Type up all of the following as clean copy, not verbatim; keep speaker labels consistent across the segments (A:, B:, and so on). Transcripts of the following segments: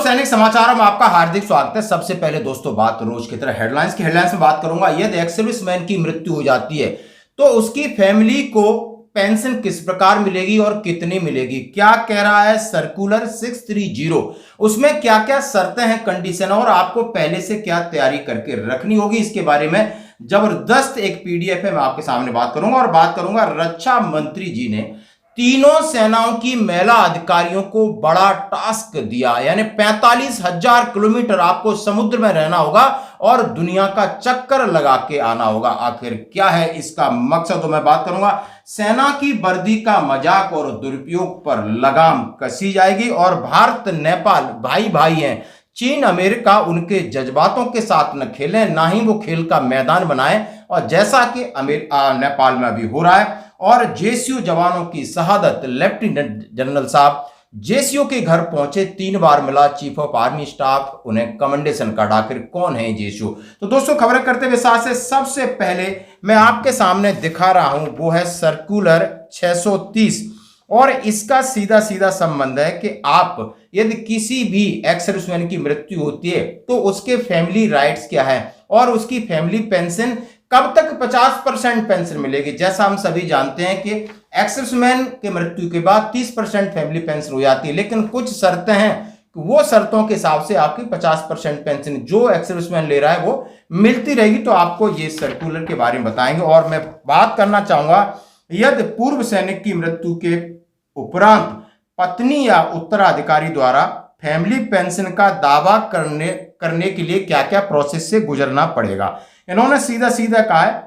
A: सैनिक समाचारों में आपका हार्दिक स्वागत है। सबसे पहले दोस्तों बात रोज की तरह हेडलाइंस में बात करूंगा। यदि एक्स सर्विसमैन की मृत्यु हो जाती है तो उसकी फैमिली को पेंशन किस प्रकार मिलेगी और कितनी मिलेगी, क्या कह रहा है सर्कुलर 630, उसमें क्या क्या शर्तें हैं, कंडीशन, और आपको पहले से क्या तैयारी करके रखनी होगी, इसके बारे में जबरदस्त एक पीडीएफ है, मैं आपके सामने बात करूंगा। और बात करूंगा रक्षा मंत्री जी ने तीनों सेनाओं की महिला अधिकारियों को बड़ा टास्क दिया, यानी 45,000 किलोमीटर आपको समुद्र में रहना होगा और दुनिया का चक्कर लगा के आना होगा। आखिर क्या है इसका मकसद, तो मैं बात करूंगा। सेना की वर्दी का मजाक और दुरुपयोग पर लगाम कसी जाएगी। और भारत नेपाल भाई भाई हैं, चीन अमेरिका उनके जज्बातों के साथ न खेलें, ना ही वो खेल का मैदान बनाए। और जैसा कि नेपाल में अभी हो रहा है, और जेसीयू जवानों की शहादत, लेफ्टिनेंट जनरल साहब जेसीयू के घर पहुंचे, 3 बार मिला चीफ ऑफ आर्मी स्टाफ, उन्हें कमेंडेशन कार्ड। आखिर कौन है जेसीयू? तो दोस्तों खबरें करते हुए साथ से सबसे पहले मैं आपके सामने दिखा रहा हूं वो है सर्कुलर 630, और इसका सीधा सीधा संबंध है कि आप यदि किसी भी एक्स सर्विसमैन की मृत्यु होती है तो उसके फैमिली राइट्स क्या है और उसकी फैमिली पेंशन कब तक 50% पेंशन मिलेगी। जैसा हम सभी जानते हैं कि एक्स सर्विसमैन के मृत्यु के बाद 30% फैमिली पेंशन हो जाती है, लेकिन कुछ शर्तें हैं, वो शर्तों के हिसाब से आपकी 50% पेंशन जो एक्स सर्विसमैन ले रहा है वो मिलती रहेगी। तो आपको ये सर्कुलर के बारे में बताएंगे। और मैं बात करना चाहूंगा, यदि पूर्व सैनिक की मृत्यु के उपरांत पत्नी या उत्तराधिकारी द्वारा फैमिली पेंशन का दावा करने के लिए क्या क्या प्रोसेस से गुजरना पड़ेगा। इन्होंने सीधा सीधा कहा है,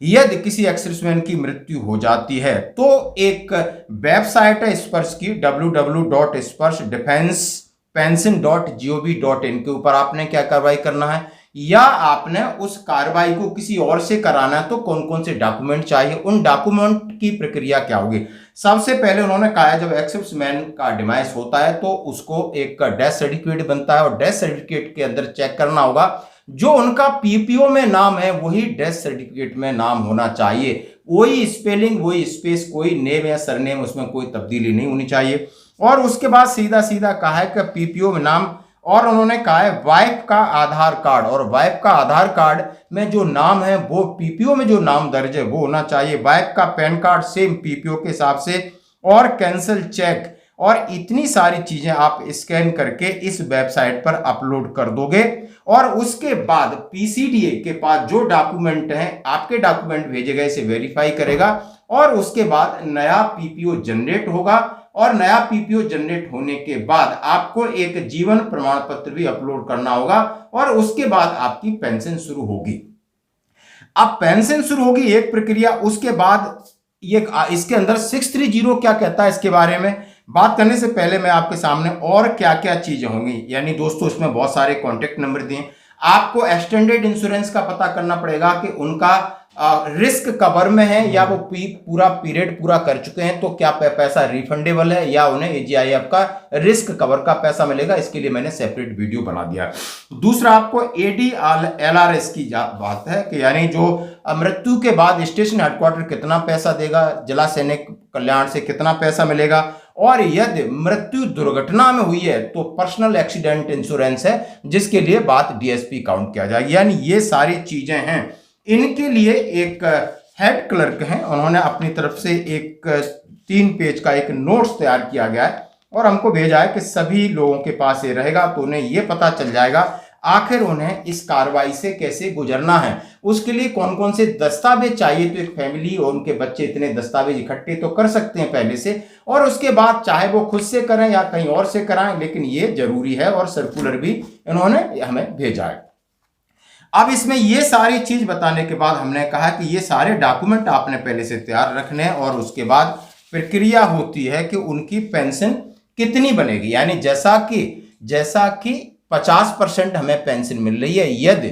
A: यदि किसी एक्स सर्विसमैन की मृत्यु हो जाती है तो एक वेबसाइट है स्पर्श की, www.sparshDefensePension.gov.in के ऊपर आपने क्या कार्रवाई करना है, या आपने उस कार्रवाई को किसी और से कराना है तो कौन कौन से डॉक्यूमेंट चाहिए, उन डॉक्यूमेंट की प्रक्रिया क्या होगी। सबसे पहले उन्होंने कहा है, जब एक्स सर्विसमैन का डिमाइस होता है तो उसको एक डेथ सर्टिफिकेट बनता है, और डेथ सर्टिफिकेट के अंदर चेक करना होगा जो उनका पीपीओ में नाम है वही डेथ सर्टिफिकेट में नाम होना चाहिए, वही स्पेलिंग, वही स्पेस, कोई नेम या सरनेम उसमें कोई तब्दीली नहीं होनी चाहिए। और उसके बाद सीधा सीधा कहा है कि पीपीओ में नाम, और उन्होंने कहा है वाइफ का आधार कार्ड, और वाइफ का आधार कार्ड में जो नाम है वो पीपीओ में जो नाम दर्ज है वो होना चाहिए। वाइफ का पैन कार्ड सेम पीपीओ के हिसाब से, और कैंसिल चेक, और इतनी सारी चीजें आप स्कैन करके इस वेबसाइट पर अपलोड कर दोगे। और उसके बाद पीसीडीए के पास जो डॉक्यूमेंट हैं, आपके डॉक्यूमेंट भेजे गए, इसे वेरीफाई करेगा, और उसके बाद नया पीपीओ जनरेट होगा। और नया पीपीओ जनरेट होने के बाद आपको एक जीवन प्रमाण पत्र भी अपलोड करना होगा, और उसके बाद आपकी पेंशन शुरू होगी। अब पेंशन शुरू होगी एक प्रक्रिया, उसके बाद ये इसके अंदर 630 क्या कहता है इसके बारे में बात करने से पहले मैं आपके सामने और क्या क्या चीजें होंगी, यानी दोस्तों इसमें बहुत सारे कॉन्टेक्ट नंबर दिए। आपको एक्सटेंडेड इंश्योरेंस का पता करना पड़ेगा कि उनका रिस्क कवर में है या वो पूरा पीरियड पूरा कर चुके हैं, तो क्या पैसा रिफंडेबल है या उन्हें एजीआईएफ का रिस्क कवर का पैसा मिलेगा। इसके लिए मैंने सेपरेट वीडियो बना दिया। दूसरा, आपको एडीएलआरएस की बात है कि यानी जो मृत्यु के बाद स्टेशन हेडक्वार्टर कितना पैसा देगा, जिला सैनिक कल्याण से कितना पैसा मिलेगा, और यदि मृत्यु दुर्घटना में हुई है तो पर्सनल एक्सीडेंट इंश्योरेंस है जिसके लिए बात डीएसपी काउंट किया जाएगी। यानी ये सारी चीजें हैं। इनके लिए एक हेड क्लर्क हैं, उन्होंने अपनी तरफ से एक 3 पेज का एक नोट्स तैयार किया गया है और हमको भेजा है कि सभी लोगों के पास ये रहेगा, तो उन्हें ये पता चल जाएगा आखिर उन्हें इस कार्रवाई से कैसे गुजरना है, उसके लिए कौन कौन से दस्तावेज चाहिए। तो एक फैमिली और उनके बच्चे इतने दस्तावेज इकट्ठे तो कर सकते हैं पहले से, और उसके बाद चाहे वो खुद से करें या कहीं और से कराएं, लेकिन ये जरूरी है, और सर्कुलर भी इन्होंने हमें भेजा है। अब इसमें ये सारी चीज बताने के बाद हमने कहा कि ये सारे डॉक्यूमेंट आपने पहले से तैयार रखने हैं, और उसके बाद प्रक्रिया होती है कि उनकी पेंशन कितनी बनेगी। यानी जैसा कि 50% हमें पेंशन मिल रही है, यदि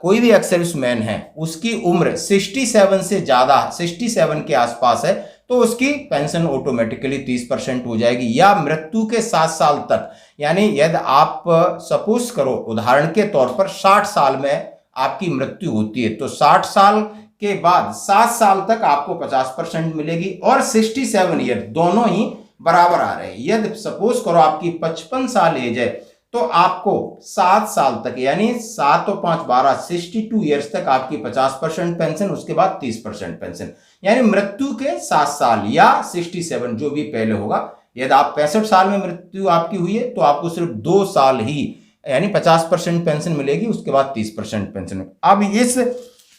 A: कोई भी एक्स सर्विसमैन है उसकी उम्र 67 से ज्यादा, 67 के आसपास है, तो उसकी पेंशन ऑटोमेटिकली 30% हो जाएगी, या मृत्यु के 7 साल तक। यानी यदि आप सपोज करो उदाहरण के तौर पर 60 साल में आपकी मृत्यु होती है तो 60 साल के बाद 7 साल तक आपको 50% मिलेगी, और 67 ईयर दोनों ही बराबर आ रहे हैं। यदि सपोज करो आपकी 55 साल एज है तो आपको 7 साल तक यानी 7 और 5 12 62 ईयर्स तक आपकी 50% पेंशन, उसके बाद 30% पेंशन, यानी मृत्यु के 7 साल या 67 जो भी पहले होगा। यदि आप 65 साल में मृत्यु आपकी हुई है तो आपको सिर्फ 2 साल ही यानी 50% पेंशन मिलेगी, उसके बाद 30% पेंशन। अब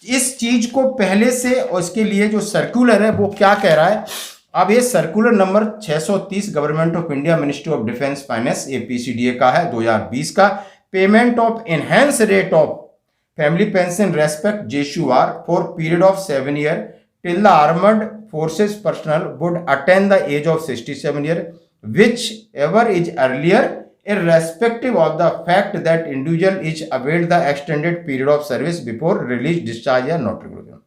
A: इस चीज को पहले से और इसके लिए जो सर्कुलर है वो क्या कह रहा है, अब ये circular number 630 government of India ministry of defence finance APCDA का है 2020 का। Payment of enhance rate of family pension respect JSUR for period of 7 year till the armed forces personnel would attain the age of 67 year whichever is earlier irrespective of the fact that individual is await the extended period of service before release, discharge या not regular।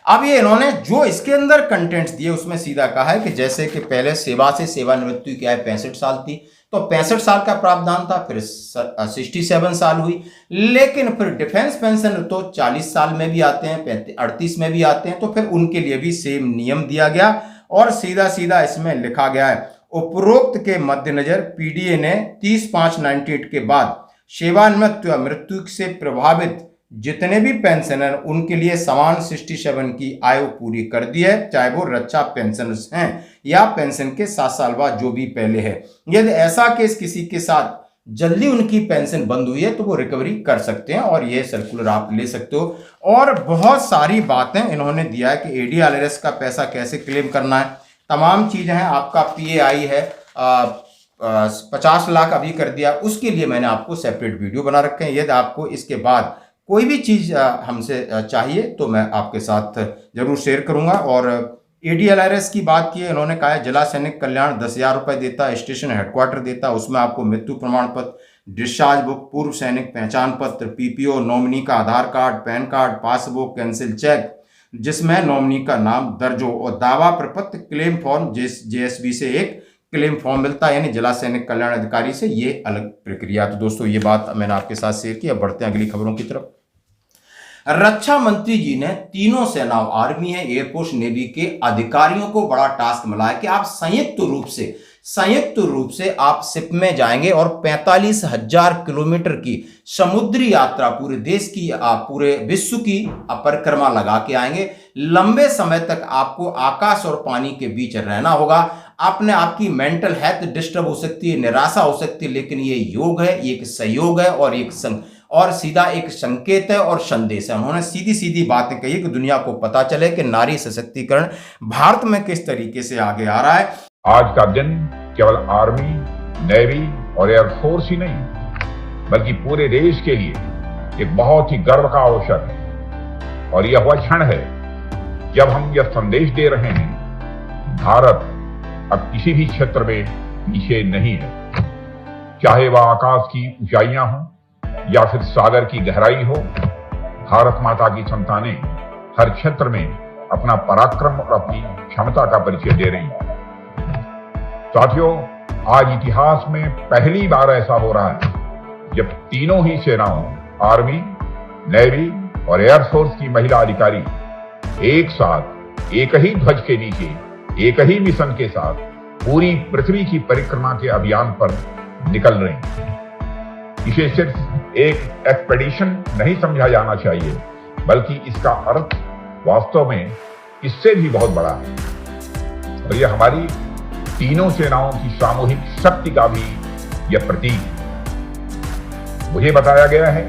A: अब ये इन्होंने जो इसके अंदर contents दिए उसमें सीधा कहा है कि जैसे कि पहले सेवा से सेवानिवृत्ति क्या है 65 साल थी, तो 65 साल का प्रावधान था, फिर 67 साल हुई, लेकिन फिर डिफेंस पेंशन तो 40 साल में भी आते हैं, 38 में भी आते हैं, तो फिर उनके लिए भी सेम नियम दिया गया और सीधा सीधा इसमें लिखा गया है उपरोक्त के मद्देनजर PDA ने 30/5/98 के बाद सेवानिवृत्ति या मृत्यु से प्रभावित जितने भी पेंशनर उनके लिए समान 67 की आयु पूरी कर दी है, चाहे वो रक्षा पेंशनर्स हैं या पेंशन के 7 साल बाद जो भी पहले है। यदि ऐसा केस किसी के साथ जल्दी उनकी पेंशन बंद हुई है तो वो रिकवरी कर सकते हैं और ये सर्कुलर आप ले सकते हो। और बहुत सारी बातें इन्होंने दिया है कि ADLRS का पैसा कैसे क्लेम करना है, तमाम चीजें हैं। आपका PAI है 50 लाख अभी कर दिया, उसके लिए मैंने आपको सेपरेट वीडियो बना रखे हैं। यदि आपको इसके बाद कोई भी चीज हमसे चाहिए तो मैं आपके साथ जरूर शेयर करूंगा। और ADLRS की बात की है, इन्होंने कहा है जिला सैनिक कल्याण 10,000 रुपए देता है, स्टेशन हेडक्वार्टर देता है, उसमें आपको मृत्यु प्रमाण पत्र, डिस्चार्ज बुक, पूर्व सैनिक पहचान पत्र, PPO, नॉमिनी का Aadhaar card, PAN card, passbook, cancel cheque जिसमें नॉमिनी का नाम दर्ज हो और दावा प्रपत्र, क्लेम फॉर्म JSB से एक क्लेम फॉर्म मिलता है, यानी जिला सैनिक कल्याण अधिकारी से, ये अलग प्रक्रिया। तो दोस्तों ये बात मैंने आपके साथ शेयर की। अब बढ़ते हैं अगली खबरों की तरफ। रक्षा मंत्री जी ने तीनों सेनाओं आर्मी है, एयरफोर्स, नेवी के अधिकारियों को बड़ा टास्क मिला है कि आप संयुक्त रूप से आप शिप में जाएंगे और 45,000 किलोमीटर की समुद्री यात्रा पूरे देश की पूरे विश्व की परिक्रमा लगा के आएंगे। लंबे समय तक आपको आकाश और पानी के बीच रहना होगा। आपकी मेंटल हेल्थ डिस्टर्ब हो सकती है, निराशा हो सकती है, लेकिन ये योग है, ये एक सहयोग है और सीधा एक संकेत है और संदेश है। उन्होंने सीधी सीधी बातें कही कि दुनिया को पता चले कि नारी सशक्तिकरण भारत में किस तरीके से आगे आ रहा है।
B: आज का दिन केवल आर्मी, नेवी और एयरफोर्स ही नहीं बल्कि पूरे देश के लिए एक बहुत ही गर्व का अवसर है। और यह वह क्षण है जब हम यह संदेश दे रहे हैं, भारत अब किसी भी क्षेत्र में पीछे नहीं है। चाहे वह आकाश की ऊंचाइयां हों या फिर सागर की गहराई हो, भारत माता की संतानें हर क्षेत्र में अपना पराक्रम और अपनी क्षमता का परिचय दे रही हैं। साथियों, आज इतिहास में पहली बार ऐसा हो रहा है जब तीनों ही सेनाओं, आर्मी, नेवी और एयरफोर्स की महिला अधिकारी एक साथ एक ही ध्वज के नीचे एक ही मिशन के साथ पूरी पृथ्वी की परिक्रमा के अभियान पर निकल रहे हैं। इसे सिर्फ एक एक्सपेडिशन नहीं समझा जाना चाहिए, बल्कि इसका अर्थ वास्तव में इससे भी बहुत बड़ा है और यह हमारी तीनों सेनाओं की सामूहिक शक्ति का भी यह प्रतीक है। मुझे बताया गया है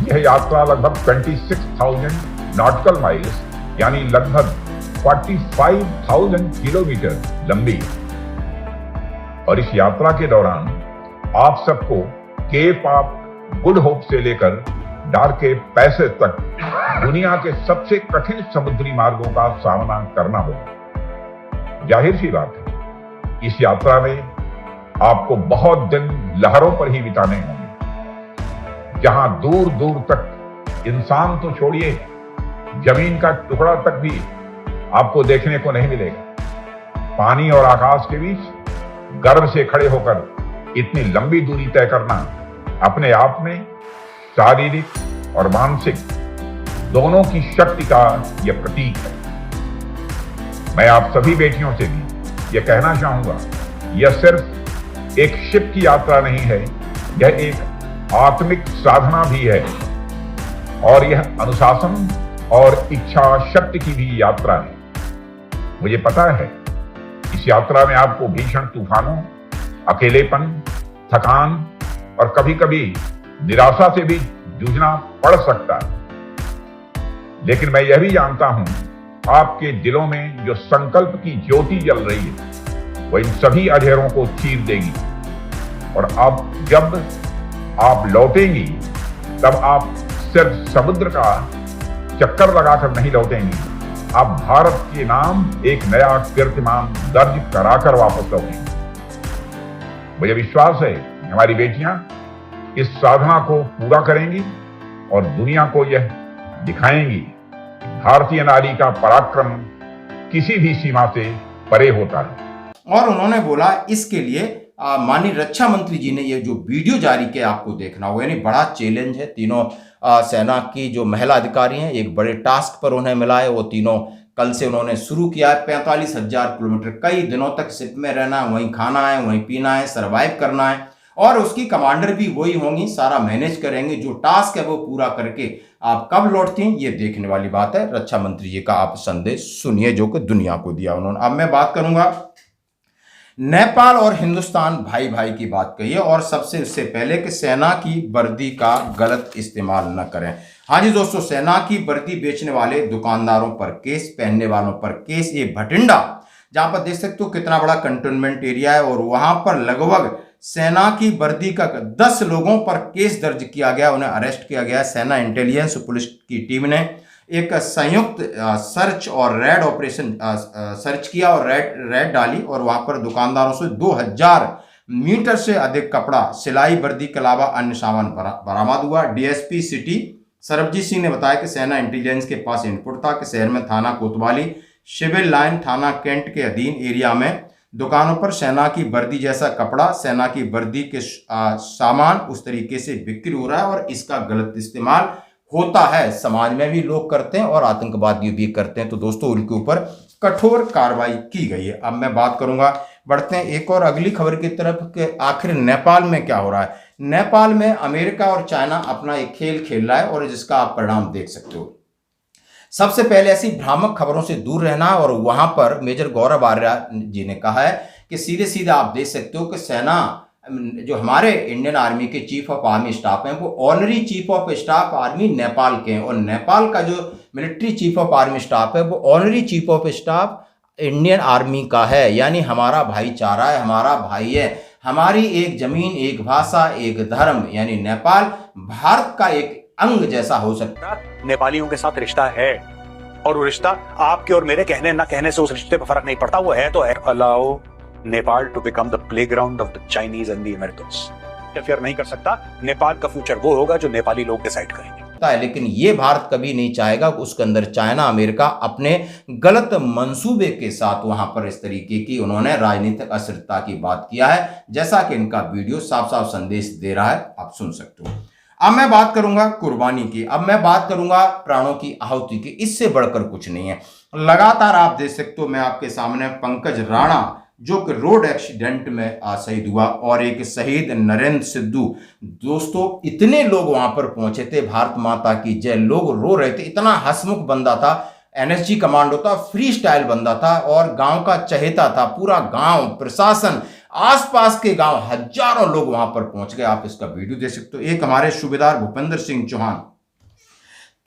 B: यह यात्रा लगभग 26,000 नॉटिकल माइल्स यानी लगभग 45,000 किलोमीटर लंबी है। और इस यात्रा के दौरान आप सबको केप ऑफ गुड होप से लेकर डार्के पैसेज तक दुनिया के सबसे कठिन समुद्री मार्गों का सामना करना होगा। जाहिर सी बात है, इस यात्रा में आपको बहुत दिन लहरों पर ही बिताने होंगे, जहां दूर दूर तक इंसान तो छोड़िए, जमीन का टुकड़ा तक भी आपको देखने को नहीं मिलेगा। पानी और आकाश के बीच गर्व से खड़े होकर इतनी लंबी दूरी तय करना अपने आप में शारीरिक और मानसिक दोनों की शक्ति का यह प्रतीक है। मैं आप सभी बेटियों से भी यह कहना चाहूंगा, यह सिर्फ एक शिप की यात्रा नहीं है, यह एक आत्मिक साधना भी है और यह अनुशासन और इच्छा शक्ति की भी यात्रा है। मुझे पता है इस यात्रा में आपको भीषण तूफानों, अकेलेपन, थकान और कभी कभी निराशा से भी जूझना पड़ सकता है, लेकिन मैं यह भी जानता हूं आपके दिलों में जो संकल्प की ज्योति जल रही है वह इन सभी अंधेरों को चीर देगी और अब जब आप लौटेंगी तब आप सिर्फ समुद्र का चक्कर लगाकर नहीं लौटेंगी, आप भारत के नाम एक नया कीर्तिमान दर्ज कराकर वापस लौटेंगे। मुझे विश्वास है कि हमारी बेटियां इस साधना को पूरा करेंगी और दुनिया को यह दिखाएंगी कि भारतीय नारी का पराक्रम किसी भी सीमा से परे होता है।
A: और उन्होंने बोला इसके लिए माननीय रक्षा मंत्री जी ने ये जो वीडियो जारी किया आपको देखना होगा, यानी बड़ा चैलेंज है। तीनों सेना की जो महिला अधिकारी हैं एक बड़े टास्क पर उन्हें मिला है। वो तीनों कल से उन्होंने शुरू किया है 45,000 किलोमीटर, कई दिनों तक शिप में रहना है, वहीं खाना है, वहीं पीना है, सर्वाइव करना है और उसकी कमांडर भी वही होंगी, सारा मैनेज करेंगे। जो टास्क है वो पूरा करके आप कब लौटती हैं ये देखने वाली बात है। रक्षा मंत्री जी का आप संदेश सुनिए जो कि दुनिया को दिया उन्होंने। अब मैं बात करूंगा नेपाल और हिंदुस्तान भाई भाई की बात कही है और सबसे उससे पहले कि सेना की वर्दी का गलत इस्तेमाल न करें। हाँ जी दोस्तों, सेना की वर्दी बेचने वाले दुकानदारों पर केस, पहनने वालों पर केस। ये भटिंडा जहां पर देख सकते हो कितना बड़ा कंटोनमेंट एरिया है और वहां पर लगभग सेना की वर्दी का 10 लोगों पर केस दर्ज किया गया, उन्हें अरेस्ट किया गया। सेना इंटेलिजेंस पुलिस की टीम ने एक संयुक्त सर्च और रेड ऑपरेशन सर्च किया और रेड डाली और वहां पर दुकानदारों से 2000 मीटर से अधिक कपड़ा, सिलाई वर्दी के अलावा अन्य सामान बरामद हुआ। डीएसपी सिटी सरबजीत सिंह ने बताया कि सेना इंटेलिजेंस के पास इनपुट था कि शहर में थाना कोतवाली, सिविल लाइन थाना कैंट के अधीन एरिया में दुकानों पर सेना की वर्दी जैसा कपड़ा, सेना की वर्दी के सामान उस तरीके से बिक्री हो रहा है और इसका गलत इस्तेमाल होता है। समाज में भी लोग करते हैं और आतंकवादी भी करते हैं, तो दोस्तों उनके ऊपर कठोर कार्रवाई की गई है। अब मैं बात करूंगा, बढ़ते हैं एक और अगली खबर की तरफ कि आखिर नेपाल में क्या हो रहा है। नेपाल में अमेरिका और चाइना अपना एक खेल खेल रहा है और जिसका आप परिणाम देख सकते हो। सबसे पहले ऐसी भ्रामक खबरों से दूर रहना और वहां पर मेजर गौरव आर्या जी ने कहा है कि सीधे सीधे आप देख सकते हो कि सेना जो हमारे इंडियन आर्मी के चीफ ऑफ आर्मी स्टाफ हैं वो honorary chief of staff army Nepal के हैं और नेपाल का जो military chief of army staff है वो honorary chief of staff Indian army का है। यानी हमारा भाईचारा है, हमारा भाई है, हमारी एक जमीन, एक भाषा, एक धर्म, यानी नेपाल भारत का एक अंग जैसा हो सकता है।
C: नेपालियों के साथ रिश्ता है और वो रिश्ता आपके और मेरे कहने ना कहने से उस रिश्ते पर फर्क नहीं पड़ता, वो है तो है। Allow Nepal to become the playground of the Chinese and the Americans. Interfere नहीं कर सकता। नेपाल का फ्यूचर वो होगा जो नेपाली लोग डिसाइड करेंगे।
A: लेकिन ये भारत कभी नहीं चाहेगा उसके अंदर चाइना अमेरिका अपने गलत मंसूबे के साथ वहां पर इस तरीके की उन्होंने राजनीतिक अस्थिरता की बात किया है, जैसा कि इनका वीडियो साफ साफ संदेश दे रहा है, आप सुन सकते हो। अब मैं बात करूंगा कुर्बानी की, अब मैं बात करूंगा प्राणों की आहुति की। इससे बढ़कर कुछ नहीं है। लगातार आप देख सकते हो, मैं आपके सामने पंकज राणा जो कि रोड एक्सीडेंट में शहीद हुआ और एक शहीद नरेंद्र सिद्धू। दोस्तों इतने लोग वहां पर पहुंचे थे, भारत माता की जय, लोग रो रहे थे। इतना हंसमुख बंदा था, एनएसजी कमांडो था, फ्री स्टाइल बंदा था और गांव का चहेता था। पूरा गांव, प्रशासन, आसपास के गांव, हजारों लोग वहां पर पहुंच गए। आप इसका वीडियो देख सकते हो। एक हमारे सूबेदार भूपेंद्र सिंह चौहान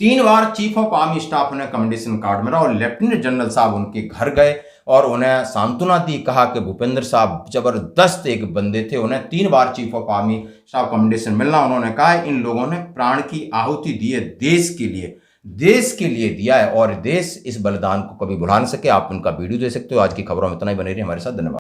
A: 3 बार चीफ ऑफ आर्मी स्टाफ उन्हें कमेंडेशन कार्ड मिला और लेफ्टिनेंट जनरल साहब उनके घर गए और उन्हें सांत्वना दी, कहा कि भूपेंद्र साहब जबरदस्त एक बंदे थे, उन्हें 3 बार chief of army staff commendation मिलना। उन्होंने कहा इन लोगों ने प्राण की आहुति दी है, देश के लिए दिया है और देश इस बलिदान को कभी भुला नहीं सके। आप उनका वीडियो दे सकते हो। आज की खबरों में इतना ही, बने रहिए हमारे साथ। धन्यवाद।